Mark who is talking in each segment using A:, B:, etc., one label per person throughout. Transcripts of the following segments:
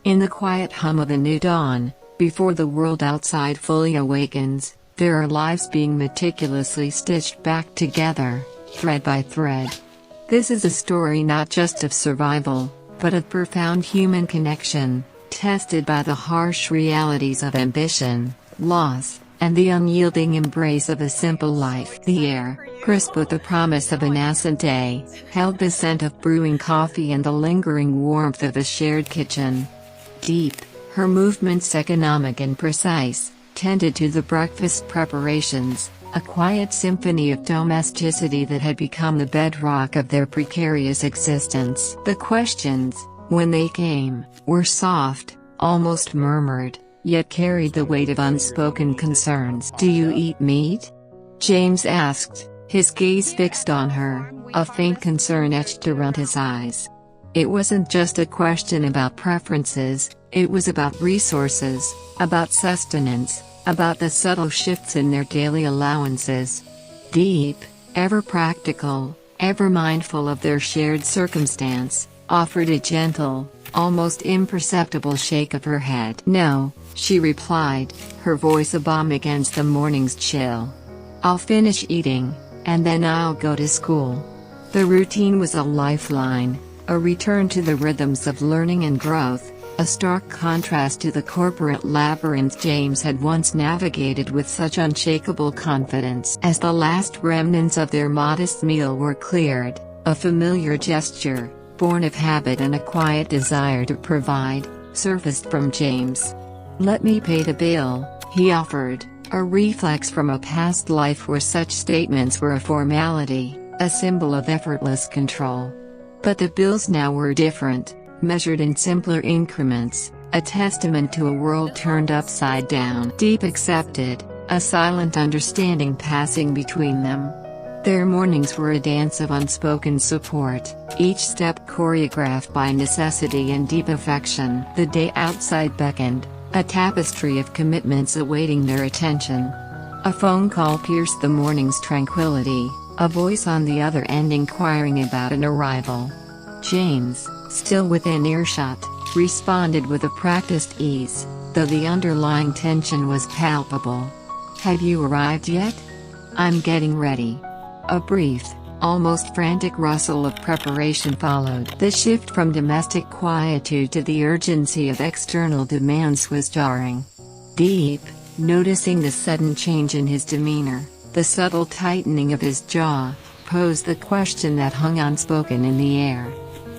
A: In the quiet hum of a new dawn, before the world outside fully awakens, there are lives being meticulously stitched back together, thread by thread. This is a story not just of survival, but of profound human connection, tested by the harsh realities of ambition, loss, and the unyielding embrace of a simple life. The air, crisp with the promise of a nascent day, held the scent of brewing coffee and the lingering warmth of a shared kitchen. Diep, her movements economic and precise, tended to the breakfast preparations, a quiet symphony of domesticity that had become the bedrock of their precarious existence. The questions, when they came, were soft, almost murmured, yet carried the weight of unspoken concerns. "Do you eat meat?" James asked, his gaze fixed on her, a faint concern etched around his eyes. It wasn't just a question about preferences, it was about resources, about sustenance, about the subtle shifts in their daily allowances. Diep, ever practical, ever mindful of their shared circumstance, offered a gentle, almost imperceptible shake of her head. "No," she replied, her voice a balm against the morning's chill. "I'll finish eating, and then I'll go to school." The routine was a lifeline, a return to the rhythms of learning and growth, a stark contrast to the corporate labyrinth James had once navigated with such unshakable confidence. As the last remnants of their modest meal were cleared, a familiar gesture, born of habit and a quiet desire to provide, surfaced from James. "Let me pay the bill," he offered, a reflex from a past life where such statements were a formality, a symbol of effortless control. But the bills now were different, measured in simpler increments, a testament to a world turned upside down. Diep accepted, a silent understanding passing between them. Their mornings were a dance of unspoken support, each step choreographed by necessity and deep affection. The day outside beckoned, a tapestry of commitments awaiting their attention. A phone call pierced the morning's tranquility, a voice on the other end inquiring about an arrival. James, still within earshot, responded with a practiced ease, though the underlying tension was palpable. "Have you arrived yet?" "I'm getting ready." A brief, almost frantic rustle of preparation followed. The shift from domestic quietude to the urgency of external demands was jarring. Diep, noticing the sudden change in his demeanor, the subtle tightening of his jaw, posed the question that hung unspoken in the air.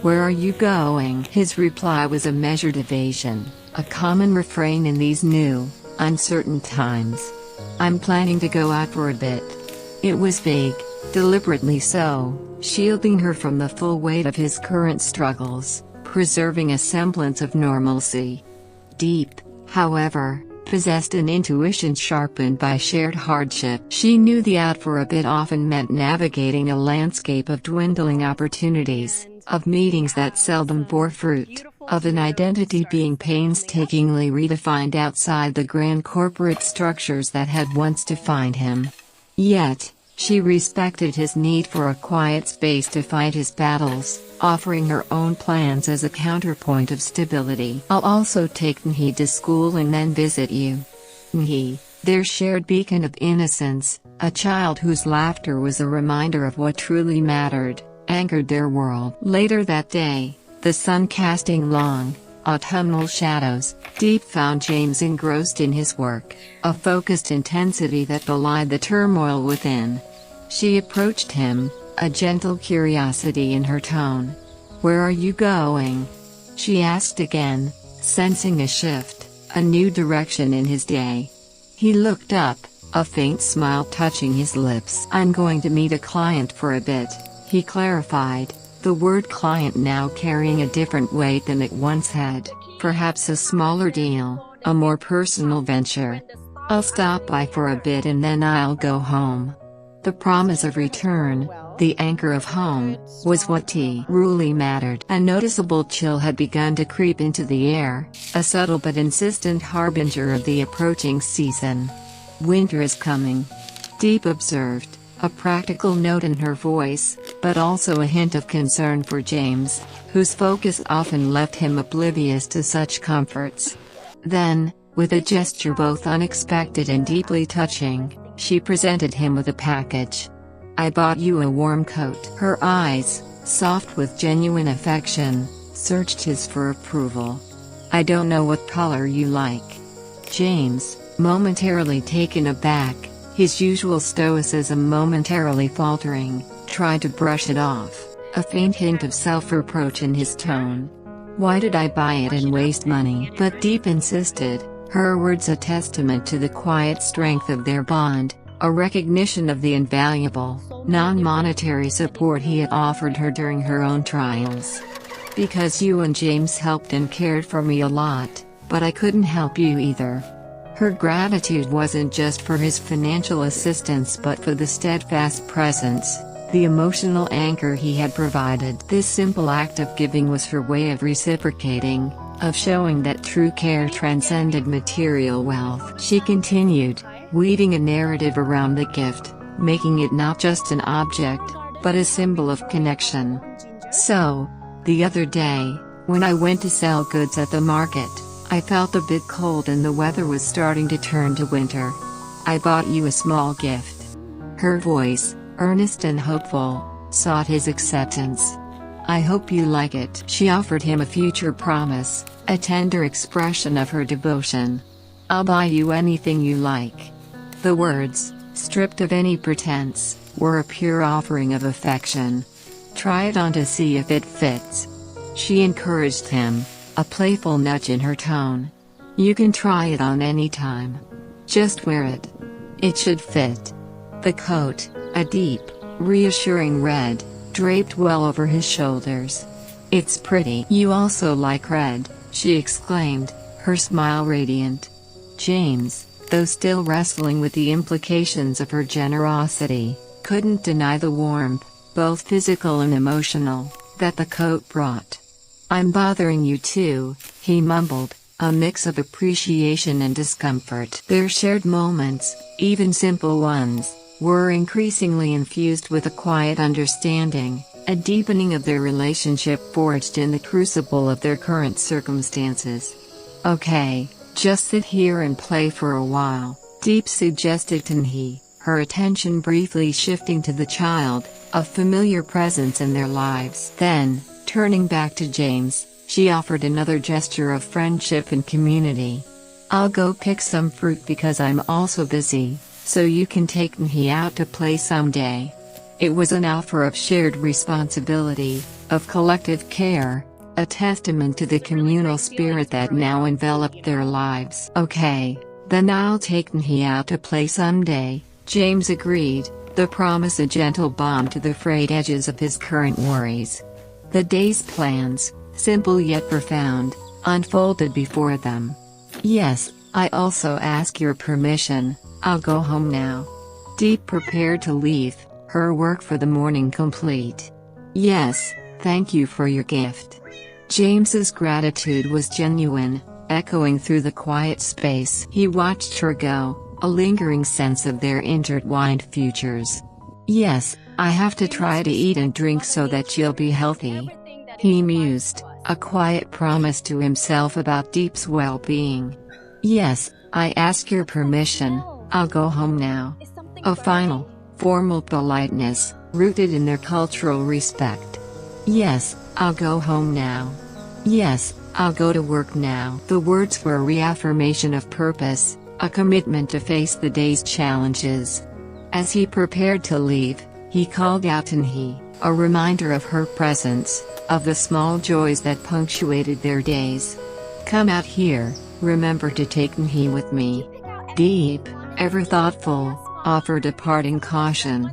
A: "Where are you going?" His reply was a measured evasion, a common refrain in these new, uncertain times. "I'm planning to go out for a bit." It was vague, deliberately so, shielding her from the full weight of his current struggles, preserving a semblance of normalcy. Diep, however, possessed an intuition sharpened by shared hardship. She knew the out for a bit often meant navigating a landscape of dwindling opportunities, of meetings that seldom bore fruit, of an identity being painstakingly redefined outside the grand corporate structures that had once defined him. Yet, she respected his need for a quiet space to fight his battles, offering her own plans as a counterpoint of stability. "I'll also take Nhi to school and then visit you." Nhi, their shared beacon of innocence, a child whose laughter was a reminder of what truly mattered, anchored their world. Later that day, the sun casting long, autumnal shadows, Diep found James engrossed in his work, a focused intensity that belied the turmoil within. She approached him, a gentle curiosity in her tone. "Where are you going?" she asked again, sensing a shift, a new direction in his day. He looked up, a faint smile touching his lips. "I'm going to meet a client for a bit," he clarified, the word client now carrying a different weight than it once had, perhaps a smaller deal, a more personal venture. "I'll stop by for a bit and then I'll go home." The promise of return, the anchor of home, was what truly mattered. A noticeable chill had begun to creep into the air, a subtle but insistent harbinger of the approaching season. "Winter is coming," Diep observed, a practical note in her voice, but also a hint of concern for James, whose focus often left him oblivious to such comforts. Then, with a gesture both unexpected and deeply touching, she presented him with a package. "I bought you a warm coat." Her eyes, soft with genuine affection, searched his for approval. "I don't know what color you like." James, momentarily taken aback, his usual stoicism momentarily faltering, tried to brush it off, a faint hint of self-reproach in his tone. "Why did I buy it and waste money?" But Diep insisted, her words a testament to the quiet strength of their bond, a recognition of the invaluable, non-monetary support he had offered her during her own trials. "Because you and James helped and cared for me a lot, but I couldn't help you either." Her gratitude wasn't just for his financial assistance but for the steadfast presence, the emotional anchor he had provided. This simple act of giving was her way of reciprocating, of showing that true care transcended material wealth. She continued, weaving a narrative around the gift, making it not just an object, but a symbol of connection. "So, the other day, when I went to sell goods at the market, I felt a bit cold and the weather was starting to turn to winter. I bought you a small gift." Her voice, earnest and hopeful, sought his acceptance. "I hope you like it." She offered him a future promise, a tender expression of her devotion. "I'll buy you anything you like." The words, stripped of any pretense, were a pure offering of affection. "Try it on to see if it fits." She encouraged him, a playful nudge in her tone. "You can try it on any time. Just wear it. It should fit." The coat, a deep, reassuring red, draped well over his shoulders. "It's pretty." "You also like red," she exclaimed, her smile radiant. James, though still wrestling with the implications of her generosity, couldn't deny the warmth, both physical and emotional, that the coat brought. "I'm bothering you too," he mumbled, a mix of appreciation and discomfort. Their shared moments, even simple ones, were increasingly infused with a quiet understanding, a deepening of their relationship forged in the crucible of their current circumstances. "Okay, just sit here and play for a while," Diep suggested Tanhi, her attention briefly shifting to the child, a familiar presence in their lives. Then, turning back to James, she offered another gesture of friendship and community. "I'll go pick some fruit because I'm also busy, so you can take me out to play someday." It was an offer of shared responsibility, of collective care, a testament to the communal spirit that now enveloped their lives. "Okay, then I'll take me out to play someday," James agreed, the promise a gentle balm to the frayed edges of his current worries. The day's plans, simple yet profound, unfolded before them. "Yes, I also ask your permission, I'll go home now." Diep prepared to leave, her work for the morning complete. "Yes, thank you for your gift." James's gratitude was genuine, echoing through the quiet space. He watched her go, a lingering sense of their intertwined futures. "Yes, I have to try to eat and drink so that you'll be healthy," he mused, a quiet promise to himself about Diep's well-being. "Yes, I ask your permission, I'll go home now." A final, formal politeness, rooted in their cultural respect. "Yes, I'll go home now. Yes, I'll go to work now." The words were a reaffirmation of purpose, a commitment to face the day's challenges. As he prepared to leave, he called out Tanhi, a reminder of her presence, of the small joys that punctuated their days. "Come out here, remember to take me with me." Diep, ever thoughtful, offered a parting caution.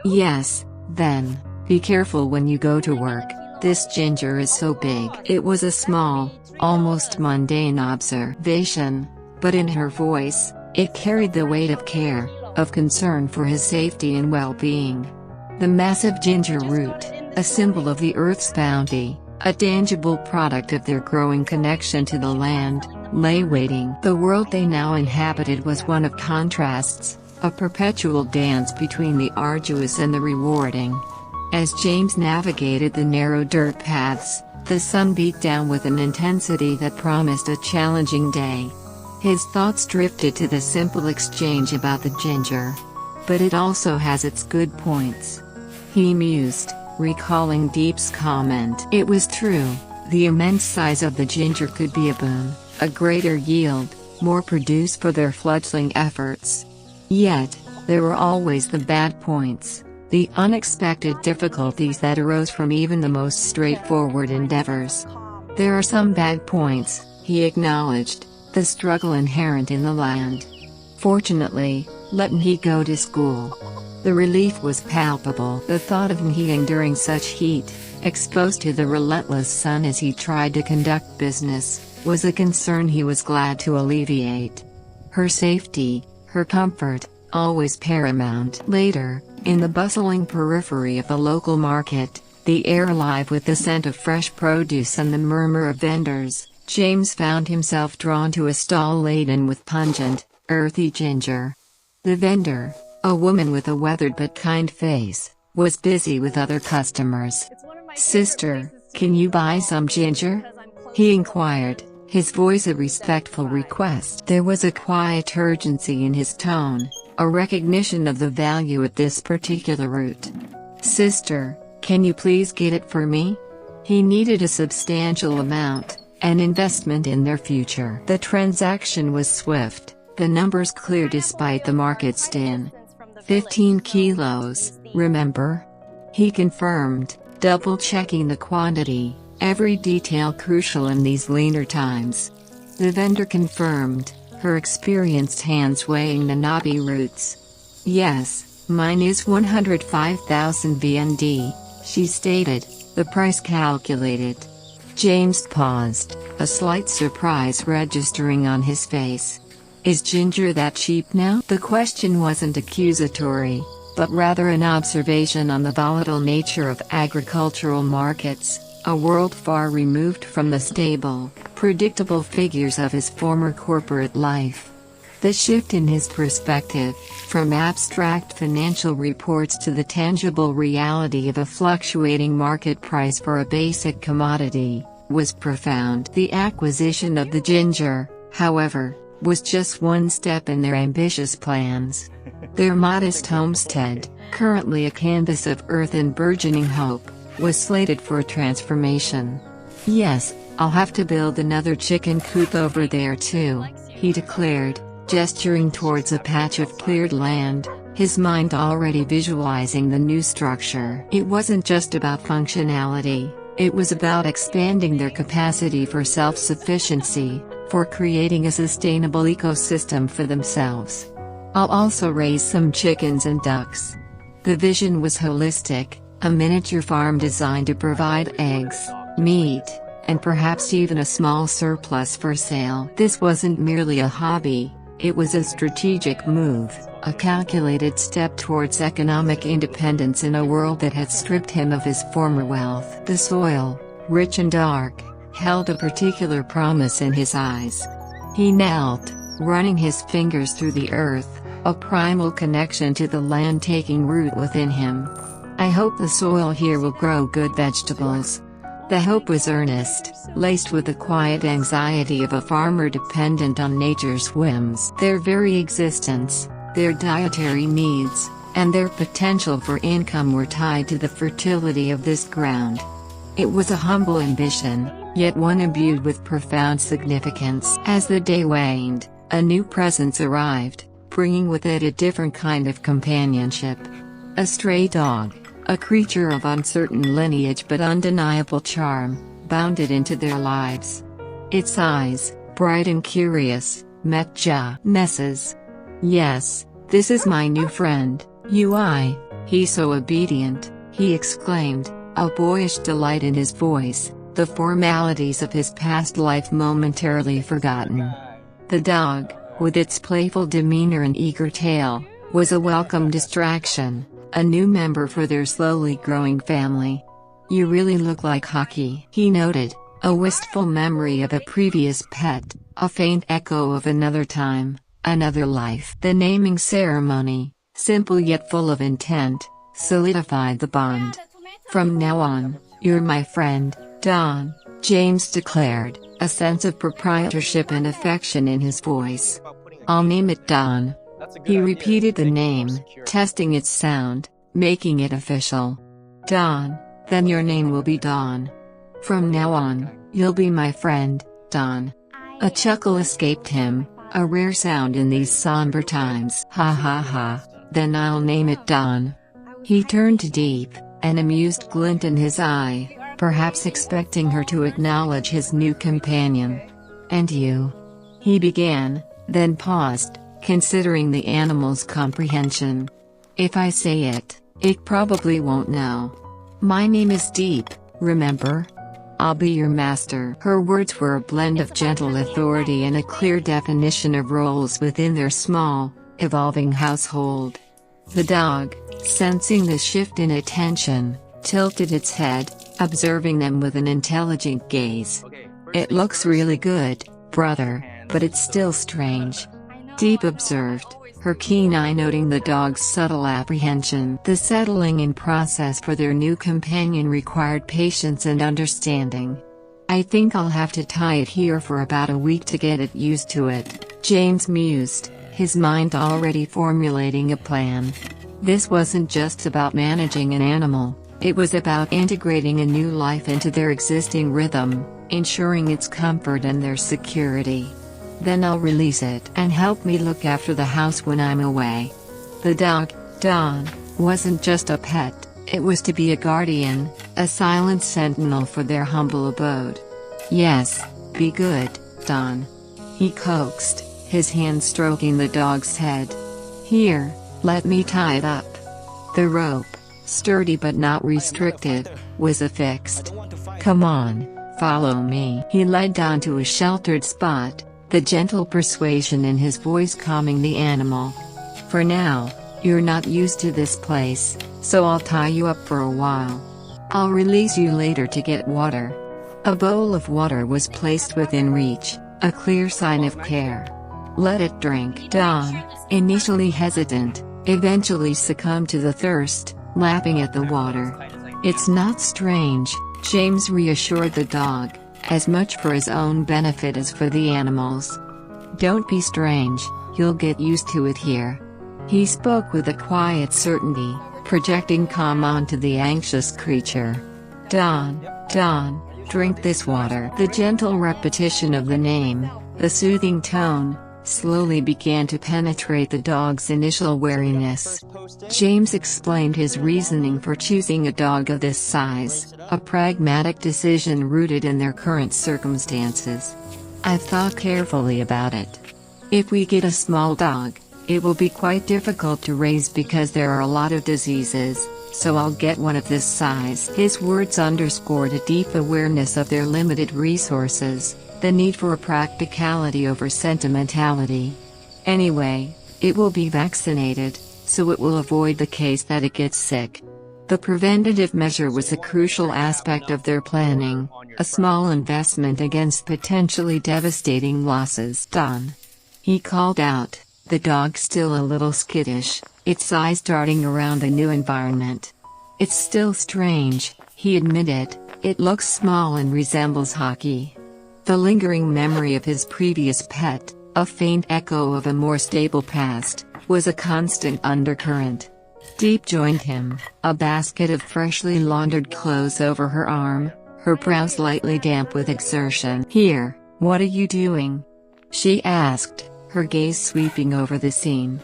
A: "Yes, then, be careful when you go to work, this ginger is so big." It was a small, almost mundane observation, but in her voice, it carried the weight of care, of concern for his safety and well-being. The massive ginger root, a symbol of the earth's bounty, a tangible product of their growing connection to the land, lay waiting. The world they now inhabited was one of contrasts, a perpetual dance between the arduous and the rewarding. As James navigated the narrow dirt paths, the sun beat down with an intensity that promised a challenging day. His thoughts drifted to the simple exchange about the ginger. But it also has its good points. He mused, recalling Diep's comment. It was true, the immense size of the ginger could be a boon, a greater yield, more produce for their fledgling efforts. Yet, there were always the bad points, the unexpected difficulties that arose from even the most straightforward endeavors. There are some bad points, he acknowledged, the struggle inherent in the land. Fortunately, let me go to school. The relief was palpable. The thought of me enduring such heat, exposed to the relentless sun as he tried to conduct business, was a concern he was glad to alleviate. Her safety, her comfort, always paramount. Later, in the bustling periphery of the local market, the air alive with the scent of fresh produce and the murmur of vendors, James found himself drawn to a stall laden with pungent, earthy ginger. The vendor, a woman with a weathered but kind face, was busy with other customers. "Sister, can you buy some ginger?" he inquired, his voice a respectful request. There was a quiet urgency in his tone, a recognition of the value of this particular root. "Sister, can you please get it for me?" He needed a substantial amount, an investment in their future. The transaction was swift, the numbers clear despite the market's din. 15 kilos, remember? He confirmed, double-checking the quantity, every detail crucial in these leaner times. The vendor confirmed, her experienced hands weighing the knobby roots. "Yes, mine is 105,000 VND, she stated, the price calculated. James paused, a slight surprise registering on his face. "Is ginger that cheap now?" The question wasn't accusatory, but rather an observation on the volatile nature of agricultural markets, a world far removed from the stable, predictable figures of his former corporate life. The shift in his perspective, from abstract financial reports to the tangible reality of a fluctuating market price for a basic commodity, was profound. The acquisition of the ginger, however, was just one step in their ambitious plans. Their modest homestead, currently a canvas of earth and burgeoning hope, was slated for transformation. "Yes, I'll have to build another chicken coop over there too," he declared, gesturing towards a patch of cleared land, his mind already visualizing the new structure. It wasn't just about functionality, it was about expanding their capacity for self-sufficiency, for creating a sustainable ecosystem for themselves. "I'll also raise some chickens and ducks." The vision was holistic, a miniature farm designed to provide eggs, meat, and perhaps even a small surplus for sale. This wasn't merely a hobby, it was a strategic move, a calculated step towards economic independence in a world that had stripped him of his former wealth. The soil, rich and dark, held a particular promise in his eyes. He knelt, running his fingers through the earth, a primal connection to the land taking root within him. "I hope the soil here will grow good vegetables." The hope was earnest, laced with the quiet anxiety of a farmer dependent on nature's whims. Their very existence, their dietary needs, and their potential for income were tied to the fertility of this ground. It was a humble ambition, yet one imbued with profound significance. As the day waned, a new presence arrived, bringing with it a different kind of companionship. A stray dog, a creature of uncertain lineage but undeniable charm, bounded into their lives. Its eyes, bright and curious, met Mess's. "Yes, this is my new friend, Ui. He's so obedient," he exclaimed, a boyish delight in his voice, the formalities of his past life momentarily forgotten. The dog, with its playful demeanor and eager tail, was a welcome distraction, a new member for their slowly growing family. "You really look like Hockey," he noted, a wistful memory of a previous pet, a faint echo of another time, another life. The naming ceremony, simple yet full of intent, solidified the bond. From now on, you're my friend, Don, James declared, a sense of proprietorship and affection in his voice. I'll name it Don. He repeated the name, testing its sound, making it official. Don, then your name will be Don. From now on, you'll be my friend, Don. A chuckle escaped him, a rare sound in these somber times. Ha ha ha, then I'll name it Don. He turned to Diep, an amused glint in his eye, perhaps expecting her to acknowledge his new companion. And you? He began, then paused, considering the animal's comprehension. If I say it, it probably won't know. My name is Diep, remember? I'll be your master. Her words were a blend of gentle authority and a clear definition of roles within their small, evolving household. The dog, sensing the shift in attention, tilted its head, observing them with an intelligent gaze. It looks really good, brother, but it's still strange. Diep observed, her keen eye noting the dog's subtle apprehension. The settling in process for their new companion required patience and understanding. I think I'll have to tie it here for about a week to get it used to it, James mused, his mind already formulating a plan. This wasn't just about managing an animal, it was about integrating a new life into their existing rhythm, ensuring its comfort and their security. Then I'll release it and help me look after the house when I'm away. The dog, Don, wasn't just a pet, it was to be a guardian, a silent sentinel for their humble abode. Yes, be good, Don. He coaxed, his hand stroking the dog's head. Here, let me tie it up. The rope, sturdy but not restricted, was affixed. Come on, follow me. He led Don to a sheltered spot, the gentle persuasion in his voice calming the animal. For now, you're not used to this place, so I'll tie you up for a while. I'll release you later to get water. A bowl of water was placed within reach, a clear sign of care. Let it drink. Don, initially hesitant, eventually succumbed to the thirst, lapping at the water. It's not strange, James reassured the dog, as much for his own benefit as for the animal's. Don't be strange, you'll get used to it here. He spoke with a quiet certainty, projecting calm onto the anxious creature. Don, drink this water. The gentle repetition of the name, the soothing tone, slowly began to penetrate the dog's initial wariness. James explained his reasoning for choosing a dog of this size, a pragmatic decision rooted in their current circumstances. I've thought carefully about it. If we get a small dog, it will be quite difficult to raise because there are a lot of diseases, so I'll get one of this size. His words underscored a deep awareness of their limited resources, the need for practicality over sentimentality. Anyway, it will be vaccinated, so it will avoid the case that it gets sick. The preventative measure was a crucial aspect of their planning, a small investment against potentially devastating losses. Don. He called out, the dog still a little skittish, its eyes darting around the new environment. It's still strange, he admitted, it looks small and resembles Hockey. The lingering memory of his previous pet, a faint echo of a more stable past, was a constant undercurrent. Diep joined him, a basket of freshly laundered clothes over her arm, her brows lightly damp with exertion. Here, what are you doing? She asked, her gaze sweeping over the scene.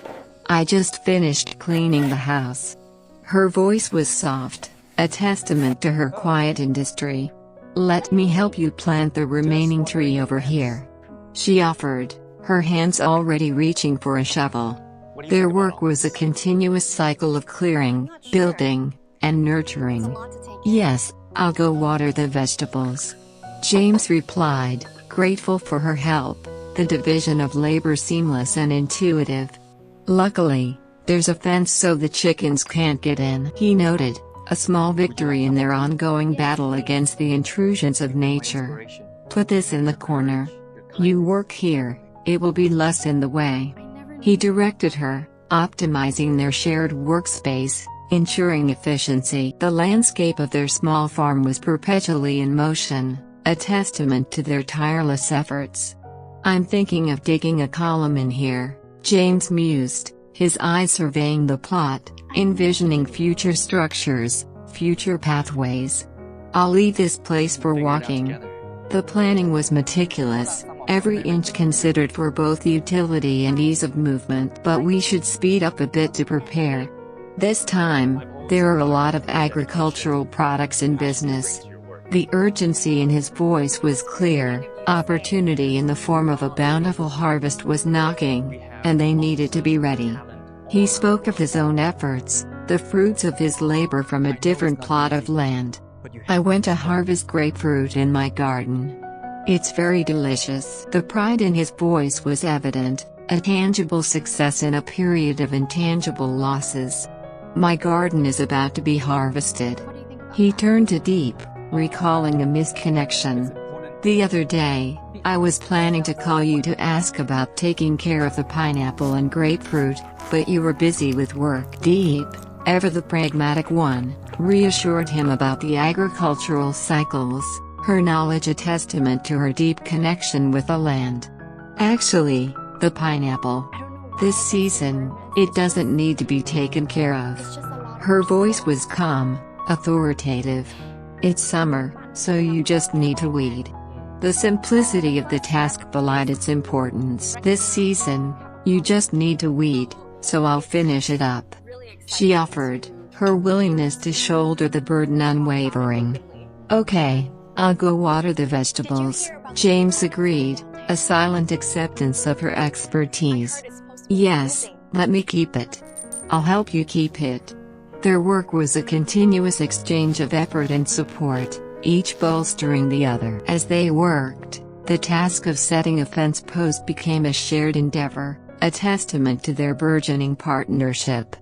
A: I just finished cleaning the house. Her voice was soft, a testament to her quiet industry. Let me help you plant the remaining tree over here. She offered, her hands already reaching for a shovel. Their work was a continuous cycle of clearing, building, and nurturing. Yes, I'll go water the vegetables. James replied, grateful for her help, the division of labor seamless and intuitive. Luckily, there's a fence so the chickens can't get in. He noted, a small victory in their ongoing battle against the intrusions of nature. Put this in the corner. You work here, it will be less in the way. He directed her, optimizing their shared workspace, ensuring efficiency. The landscape of their small farm was perpetually in motion, a testament to their tireless efforts. "I'm thinking of digging a column in here," James mused, his eyes surveying the plot, envisioning future structures, future pathways. "I'll leave this place for walking." The planning was meticulous, every inch considered for both utility and ease of movement. "But we should speed up a bit to prepare. This time, there are a lot of agricultural products in business." The urgency in his voice was clear. Opportunity in the form of a bountiful harvest was knocking, and they needed to be ready. He spoke of his own efforts, the fruits of his labor from a different plot of land. "I went to harvest grapefruit in my garden. It's very delicious." The pride in his voice was evident, a tangible success in a period of intangible losses. "My garden is about to be harvested." He turned to Diep, recalling a misconnection. "The other day, I was planning to call you to ask about taking care of the pineapple and grapefruit, but you were busy with work." Diep, ever the pragmatic one, reassured him about the agricultural cycles, her knowledge a testament to her deep connection with the land. "Actually, the pineapple. This season, it doesn't need to be taken care of." Her voice was calm, authoritative. "It's summer, so you just need to weed." The simplicity of the task belied its importance. "This season, you just need to weed, so I'll finish it up," she offered, her willingness to shoulder the burden unwavering. "Okay, I'll go water the vegetables," James agreed, a silent acceptance of her expertise. "Yes, let me keep it. I'll help you keep it." Their work was a continuous exchange of effort and support, each bolstering the other. As they worked, the task of setting a fence post became a shared endeavor, a testament to their burgeoning partnership.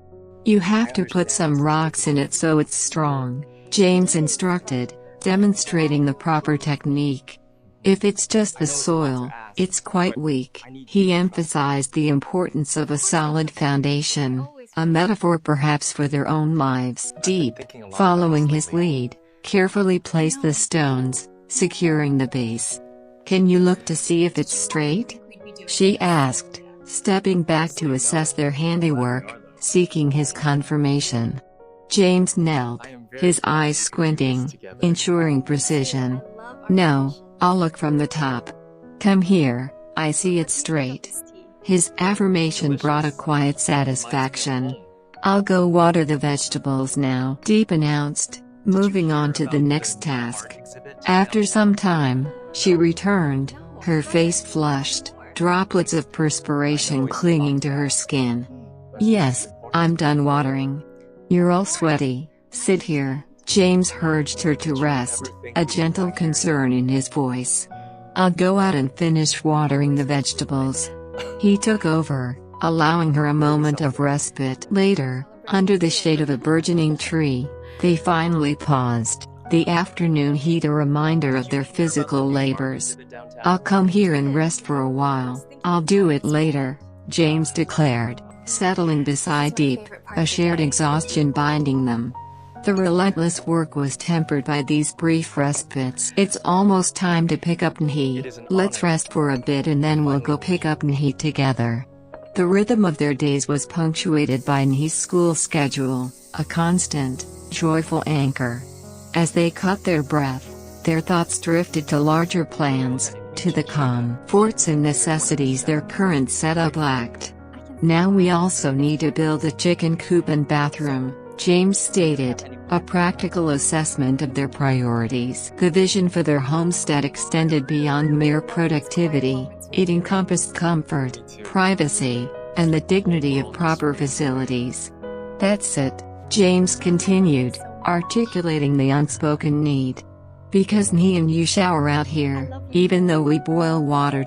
A: "You have to put some rocks in it so it's strong," James instructed, demonstrating the proper technique. "If it's just the soil, it's quite weak." He emphasized the importance of a solid foundation, a metaphor perhaps for their own lives. Diep, following his lead, carefully placed the stones, securing the base. "Can you look to see if it's straight?" she asked, stepping back to assess their handiwork, seeking his confirmation. James knelt, his eyes squinting, ensuring precision. "No, I'll look from the top. Come here, I see it's straight." His affirmation brought a quiet satisfaction. "I'll go water the vegetables now," Diep announced, moving on to the next task. After some time, she returned, her face flushed, droplets of perspiration clinging to her skin. "Yes, I'm done watering." "You're all sweaty, sit here," James urged her to rest, a gentle concern in his voice. "I'll go out and finish watering the vegetables." He took over, allowing her a moment of respite. Later, under the shade of a burgeoning tree, they finally paused, the afternoon heat a reminder of their physical labors. "I'll come here and rest for a while." "I'll do it later," James declared, settling beside Diep, a shared exhaustion binding them. The relentless work was tempered by these brief respites. "It's almost time to pick up Nhi. Let's rest for a bit and then we'll go pick up Nhi together." The rhythm of their days was punctuated by Nhi's school schedule, a constant, joyful anchor. As they caught their breath, their thoughts drifted to larger plans, to the comforts and necessities their current setup lacked. "Now we also need to build a chicken coop and bathroom," James stated, a practical assessment of their priorities. The vision for their homestead extended beyond mere productivity. It encompassed comfort, privacy, and the dignity of proper facilities. "That's it," James continued, articulating the unspoken need. "Because Nhi and you shower out here, even though we boil water